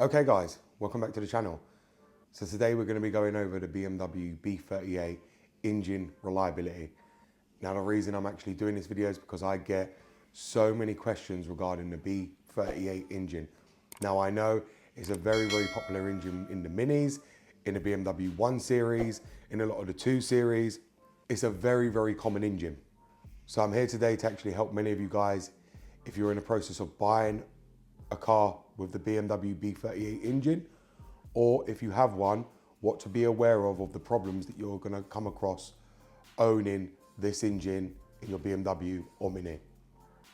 Okay guys, welcome back to the channel. So today we're going to be going over the BMW B38 engine reliability. Now the reason I'm actually doing this video is because I get so many questions regarding the B38 engine. Now I know it's a very popular engine in the Minis, in the BMW 1 Series, in a lot of the 2 Series. It's a very common engine. So I'm here today to actually help many of you guys if you're in the process of buying a car with the BMW B38 engine, or if you have one, what to be aware of the problems that you're going to come across owning this engine in your BMW or Mini.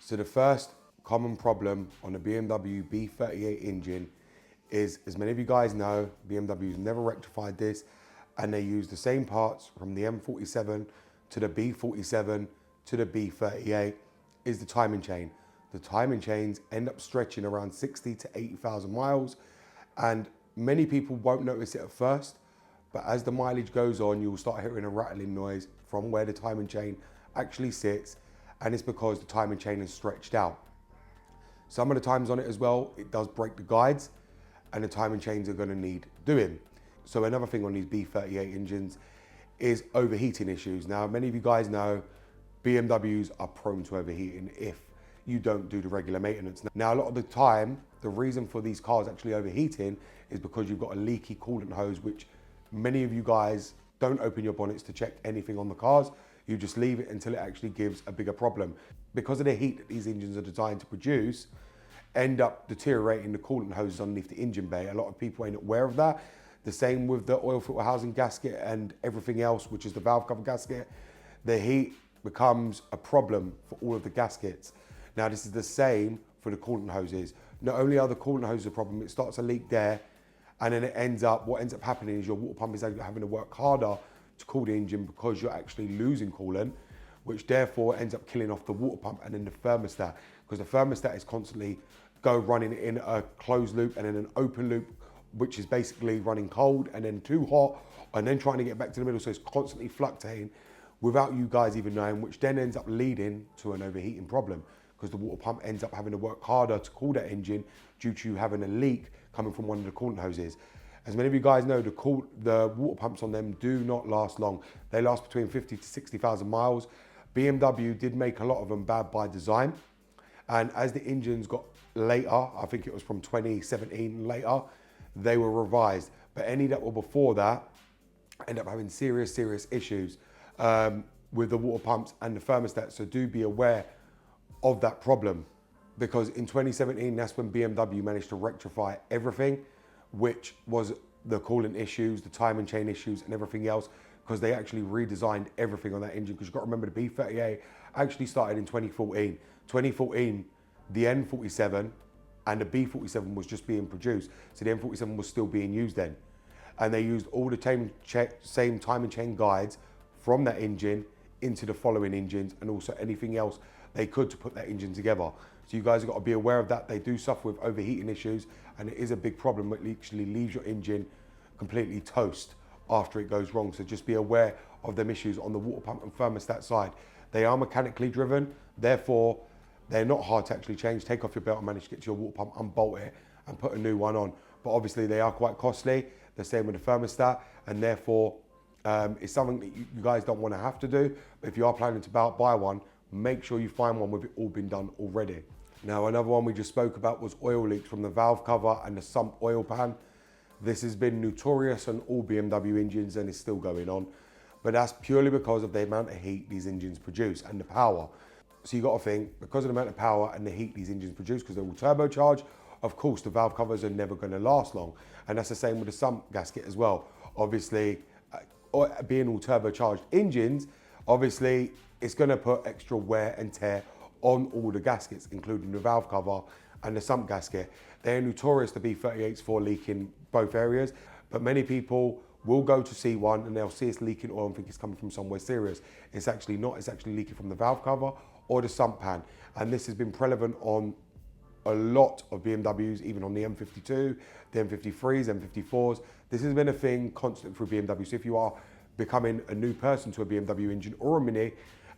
So the first common problem on the BMW B38 engine is, as many of you guys know, BMW's never rectified this, and they use the same parts from the M47 to the B47 to the B38, is the timing chain. The timing chains end up stretching around 60 to 80,000 miles, and many people won't notice it at first, but as the mileage goes on, you'll start hearing a rattling noise from where the timing chain actually sits, and it's because the timing chain is stretched out. Some of the times on it as well, it does break the guides, and the timing chains are going to need doing. So another thing on these B38 engines is overheating issues. Now, many of you guys know BMWs are prone to overheating if you don't do the regular maintenance. Now, a lot of the time, the reason for these cars actually overheating is because you've got a leaky coolant hose, which many of you guys don't open your bonnets to check anything on the cars. You just leave it until it actually gives a bigger problem. Because of the heat that these engines are designed to produce, end up deteriorating the coolant hoses underneath the engine bay. A lot of people ain't aware of that. The same with the oil filter housing gasket and everything else, which is the valve cover gasket. The heat becomes a problem for all of the gaskets. Now, this is the same for the coolant hoses. Not only are the coolant hoses a problem, it starts a leak there, and then what ends up happening is your water pump is having to work harder to cool the engine because you're actually losing coolant, which therefore ends up killing off the water pump and then the thermostat, because the thermostat is constantly running in a closed loop and then an open loop, which is basically running cold and then too hot and then trying to get back to the middle. So it's constantly fluctuating without you guys even knowing, which then ends up leading to an overheating problem, because the water pump ends up having to work harder to cool that engine due to you having a leak coming from one of the coolant hoses. As many of you guys know, the water pumps on them do not last long. They last between 50 to 60,000 miles. BMW did make a lot of them bad by design. And as the engines got later, I think it was from 2017 later, they were revised. But any that were before that end up having serious issues with the water pumps and the thermostat. So do be aware of that problem, because in 2017, that's when BMW managed to rectify everything, which was the coolant issues, the timing chain issues and everything else, because they actually redesigned everything on that engine. Because you've got to remember, the B38 actually started in 2014. 2014, the N47 and the B47 was just being produced. So the N47 was still being used then. And they used all the same timing chain guides from that engine into the following engines, and also anything else they could to put that engine together. So you guys have got to be aware of that. They do suffer with overheating issues, and it is a big problem. It literally leaves your engine completely toast after it goes wrong. So just be aware of them issues on the water pump and thermostat side. They are mechanically driven, therefore they're not hard to actually change. Take off your belt and manage to get to your water pump, unbolt it and put a new one on. But obviously they are quite costly. The same with the thermostat, and therefore it's something that you guys don't want to have to do. But if you are planning to buy one, make sure you find one with it all been done already. Now, another one we just spoke about was oil leaks from the valve cover and the sump oil pan. This has been notorious on all BMW engines and is still going on, but that's purely because of the amount of heat these engines produce and the power. So you got to think, because of the amount of power and the heat these engines produce, because they're all turbocharged, of course the valve covers are never going to last long. And that's the same with the sump gasket as well. Obviously, being all turbocharged engines, obviously it's going to put extra wear and tear on all the gaskets, including the valve cover and the sump gasket. They're notorious, the B38s, for leaking both areas, but many people will go to see one and they'll see it's leaking oil and think it's coming from somewhere serious. It's actually not. It's actually leaking from the valve cover or the sump pan. And this has been prevalent on a lot of BMWs, even on the M52, the M53s, M54s. This has been a thing constant for BMW. So if you are becoming a new person to a BMW engine or a Mini,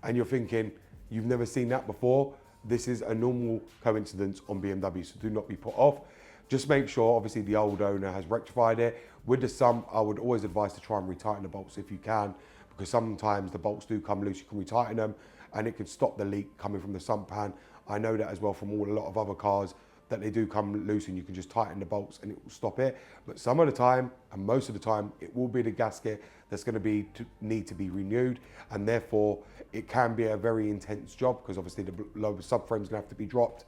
and you're thinking you've never seen that before, this is a normal coincidence on BMW, so do not be put off. Just make sure, obviously, the old owner has rectified it. With the sump, I would always advise to try and retighten the bolts if you can, because sometimes the bolts do come loose. You can retighten them and it can stop the leak coming from the sump pan. I know that as well from a lot of other cars, that they do come loose and you can just tighten the bolts and it will stop it. But some of the time, and most of the time, it will be the gasket that's going to need to be renewed, and therefore it can be a very intense job, because obviously the lower subframe is going to have to be dropped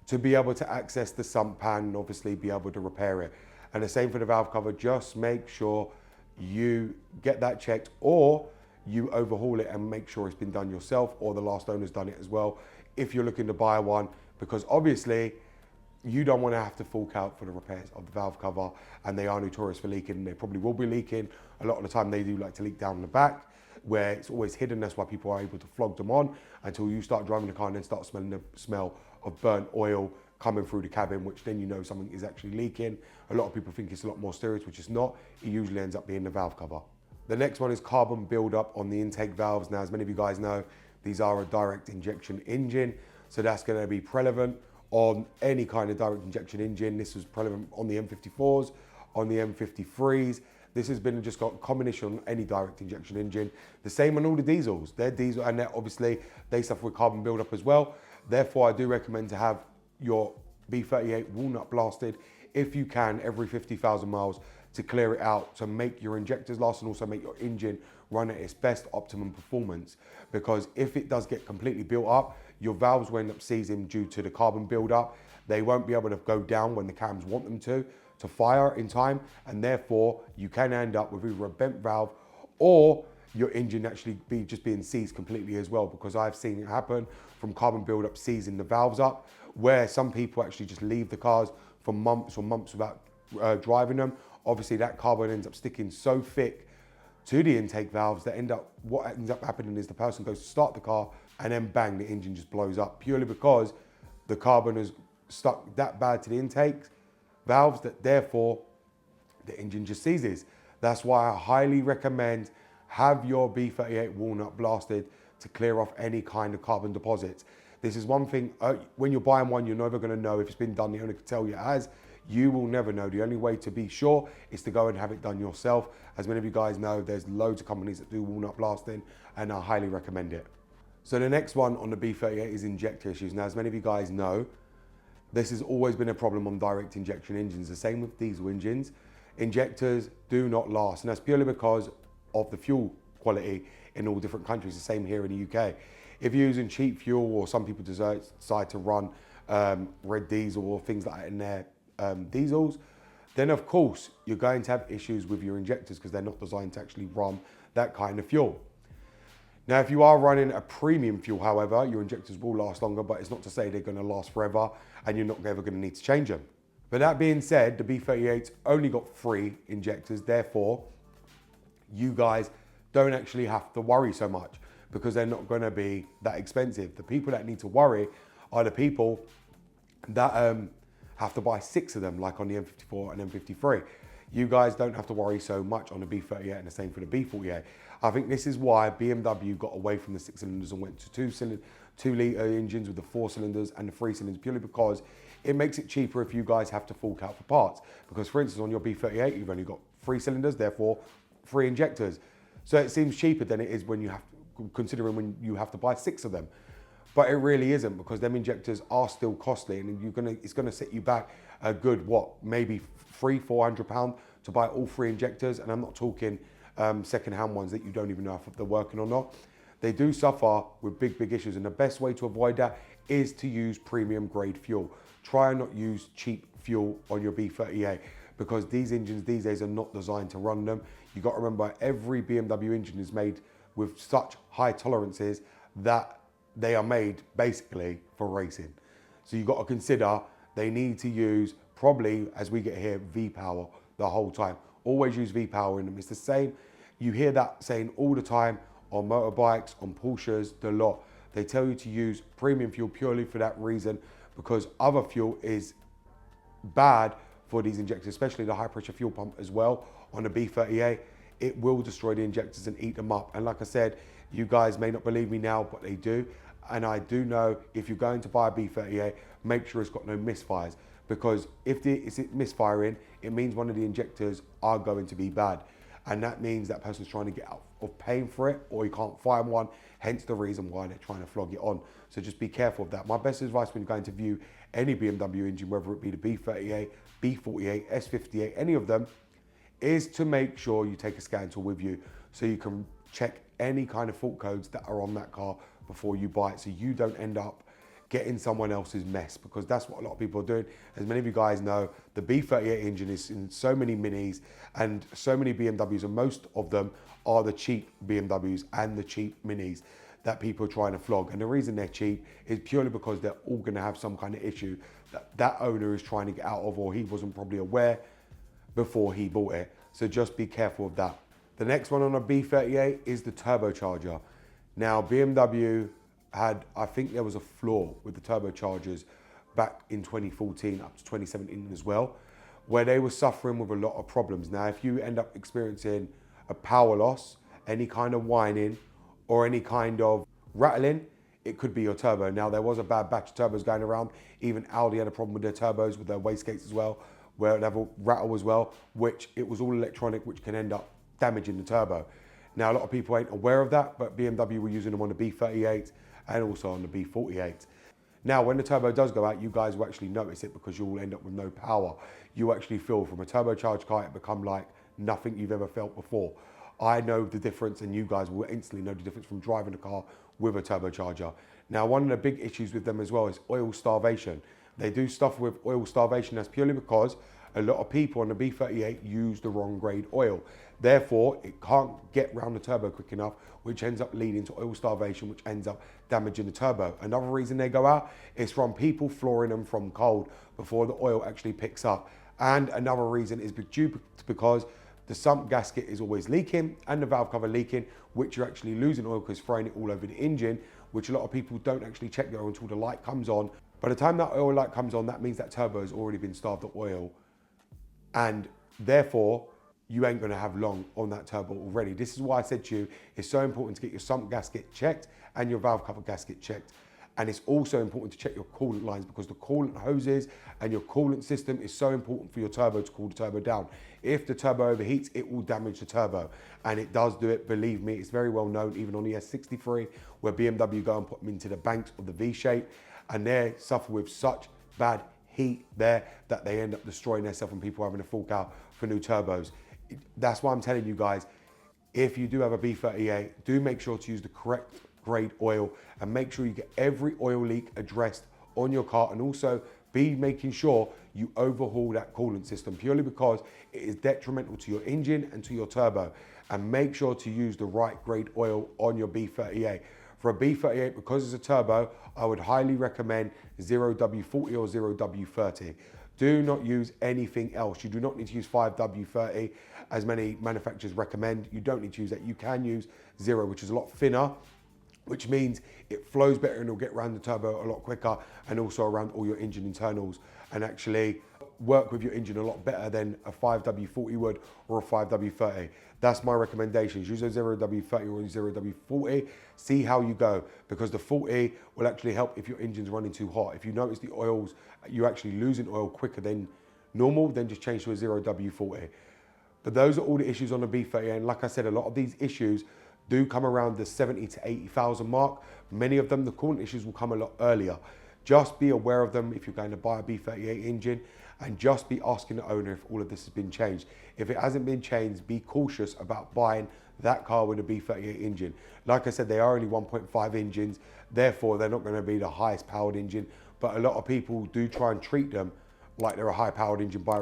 to be able to access the sump pan and obviously be able to repair it. And the same for the valve cover. Just make sure you get that checked, or you overhaul it and make sure it's been done yourself, or the last owner's done it as well if you're looking to buy one, because obviously you don't want to have to fork out for the repairs of the valve cover, and they are notorious for leaking. They probably will be leaking. A lot of the time they do like to leak down the back where it's always hidden. That's why people are able to flog them on until you start driving the car and then start smelling the smell of burnt oil coming through the cabin, which then you know something is actually leaking. A lot of people think it's a lot more serious, which is not. It usually ends up being the valve cover. The next one is carbon buildup on the intake valves. Now, as many of you guys know, these are a direct injection engine, so that's going to be prevalent on any kind of direct injection engine. This was prevalent on the M54s, on the M53s. This has been just got a combination on any direct injection engine. The same on all the diesels. They're diesel, and obviously they suffer with carbon buildup as well. Therefore, I do recommend to have your B38 walnut blasted if you can every 50,000 miles to clear it out, to make your injectors last and also make your engine run at its best optimum performance. Because if it does get completely built up, your valves will end up seizing due to the carbon buildup. They won't be able to go down when the cams want them to fire in time, and therefore you can end up with either a bent valve or your engine actually just being seized completely as well, because I've seen it happen from carbon buildup seizing the valves up, where some people actually just leave the cars for months or months without driving them. Obviously that carbon ends up sticking so thick to the intake valves that what ends up happening is the person goes to start the car and then bang, the engine just blows up, purely because the carbon is stuck that bad to the intake valves that therefore the engine just seizes. That's why I highly recommend have your B38 walnut blasted to clear off any kind of carbon deposits. This is one thing, when you're buying one, you're never gonna know if it's been done. The owner can tell you it has. You will never know. The only way to be sure is to go and have it done yourself. As many of you guys know, there's loads of companies that do walnut blasting, and I highly recommend it. So the next one on the B38 is injector issues. Now, as many of you guys know, this has always been a problem on direct injection engines. The same with diesel engines. Injectors do not last, and that's purely because of the fuel quality in all different countries. The same here in the UK. If you're using cheap fuel, or some people decide to run red diesel or things like that in their diesels, then of course you're going to have issues with your injectors because they're not designed to actually run that kind of fuel. Now, if you are running a premium fuel, however, your injectors will last longer, but it's not to say they're going to last forever and you're not ever going to need to change them. But that being said, the B38's only got 3 injectors, therefore you guys don't actually have to worry so much because they're not going to be that expensive. The people that need to worry are the people that have to buy 6 of them, like on the M54 and M53. You guys don't have to worry so much on the B38, and the same for the B48. I think this is why BMW got away from the 6 cylinders and went to 2-litre engines with the 4 cylinders and the 3 cylinders, purely because it makes it cheaper if you guys have to fork out for parts. Because for instance, on your B38, you've only got 3 cylinders, therefore 3 injectors. So it seems cheaper than it is when you have to, considering when you have to buy 6 of them. But it really isn't, because them injectors are still costly, and it's gonna set you back a good, maybe £300-400 to buy all 3 injectors. And I'm not talking second-hand ones that you don't even know if they're working or not. They do suffer with big issues, and the best way to avoid that is to use premium grade fuel. Try and not use cheap fuel on your B38, because these engines these days are not designed to run them. You got to remember, every BMW engine is made with such high tolerances that they are made basically for racing. So you've got to consider they need to use, probably as we get here, V-Power the whole time. Always use V-Power in them. It's the same, you hear that saying all the time on motorbikes, on Porsches, the lot. They tell you to use premium fuel purely for that reason, because other fuel is bad for these injectors, especially the high pressure fuel pump as well on the B38. It will destroy the injectors and eat them up. And like I said, you guys may not believe me now, but they do. And I do know if you're going to buy a B38, make sure it's got no misfires, because if it's misfiring, it means one of the injectors are going to be bad. And that means that person's trying to get out of paying for it, or you can't find one, hence the reason why they're trying to flog it on. So just be careful of that. My best advice when you're going to view any BMW engine, whether it be the B38, B48, S58, any of them, is to make sure you take a scan tool with you so you can check any kind of fault codes that are on that car before you buy it, so you don't end up getting someone else's mess, because that's what a lot of people are doing. As many of you guys know, the B38 engine is in so many Minis and so many BMWs, and most of them are the cheap BMWs and the cheap Minis that people are trying to flog. And the reason they're cheap is purely because they're all gonna have some kind of issue that owner is trying to get out of, or he wasn't probably aware before he bought it. So just be careful of that. The next one on a B38 is the turbocharger. Now, BMW had, I think there was a flaw with the turbochargers back in 2014 up to 2017 as well, where they were suffering with a lot of problems. Now, if you end up experiencing a power loss, any kind of whining, or any kind of rattling, it could be your turbo. Now, there was a bad batch of turbos going around. Even Audi had a problem with their turbos, with their wastegates as well, where it had a rattle as well, which it was all electronic, which can end up damaging the turbo. Now, a lot of people ain't aware of that, but BMW were using them on the B38 and also on the B48. Now, when the turbo does go out, you guys will actually notice it, because you'll end up with no power. You actually feel from a turbocharged car, it become like nothing you've ever felt before. I know the difference, and you guys will instantly know the difference from driving a car with a turbocharger. Now, one of the big issues with them as well is oil starvation. They do stuff with oil starvation. That's purely because a lot of people on the B38 use the wrong grade oil. Therefore, it can't get round the turbo quick enough, which ends up leading to oil starvation, which ends up damaging the turbo. Another reason they go out is from people flooring them from cold before the oil actually picks up. And another reason is because the sump gasket is always leaking and the valve cover leaking, which you're actually losing oil because throwing it all over the engine, which a lot of people don't actually check the oil until the light comes on. By the time that oil light comes on, that means that turbo has already been starved of oil, and therefore you ain't gonna have long on that turbo already. This is why I said to you, it's so important to get your sump gasket checked and your valve cover gasket checked. And it's also important to check your coolant lines, because the coolant hoses and your coolant system is so important for your turbo to cool the turbo down. If the turbo overheats, it will damage the turbo. And it does do it, believe me. It's very well known, even on the S63, where BMW go and put them into the banks of the V shape, and they suffer with such bad heat there that they end up destroying themselves, and people having to fork out for new turbos. That's why I'm telling you guys, if you do have a B38, do make sure to use the correct grade oil, and make sure you get every oil leak addressed on your car, and also be making sure you overhaul that coolant system, purely because it is detrimental to your engine and to your turbo. And make sure to use the right grade oil on your B38. For a B38, because it's a turbo, I would highly recommend 0W40 or 0W30. Do not use anything else. You do not need to use 5W30, as many manufacturers recommend. You don't need to use that. You can use 0, which is a lot thinner, which means it flows better and it'll get around the turbo a lot quicker, and also around all your engine internals, and actually work with your engine a lot better than a 5W40 would, or a 5W30. That's my recommendations. Use a 0W30 or a 0W40. See how you go, because the 40 will actually help if your engine's running too hot. If you notice the oils, you're actually losing oil quicker than normal, then just change to a 0W40. But those are all the issues on the B38. And like I said, a lot of these issues do come around the 70 to 80,000 mark. Many of them, the coolant issues will come a lot earlier. Just be aware of them if you're going to buy a B38 engine, and just be asking the owner if all of this has been changed. If it hasn't been changed, be cautious about buying that car with a B38 engine. Like I said, they are only 1.5 engines, therefore they're not going to be the highest powered engine, but a lot of people do try and treat them like they're a high powered engine by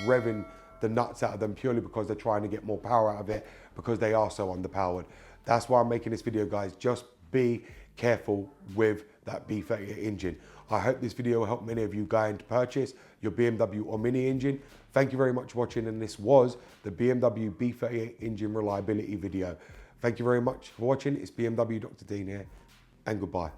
revving the nuts out of them, purely because they're trying to get more power out of it, because they are so underpowered. That's why I'm making this video, guys. Just be careful with that B38 engine. I hope this video will help many of you going to purchase your BMW or Mini engine. Thank you very much for watching, and this was the BMW B38 engine reliability video. Thank you very much for watching. It's BMW Dr. Dean here, and goodbye.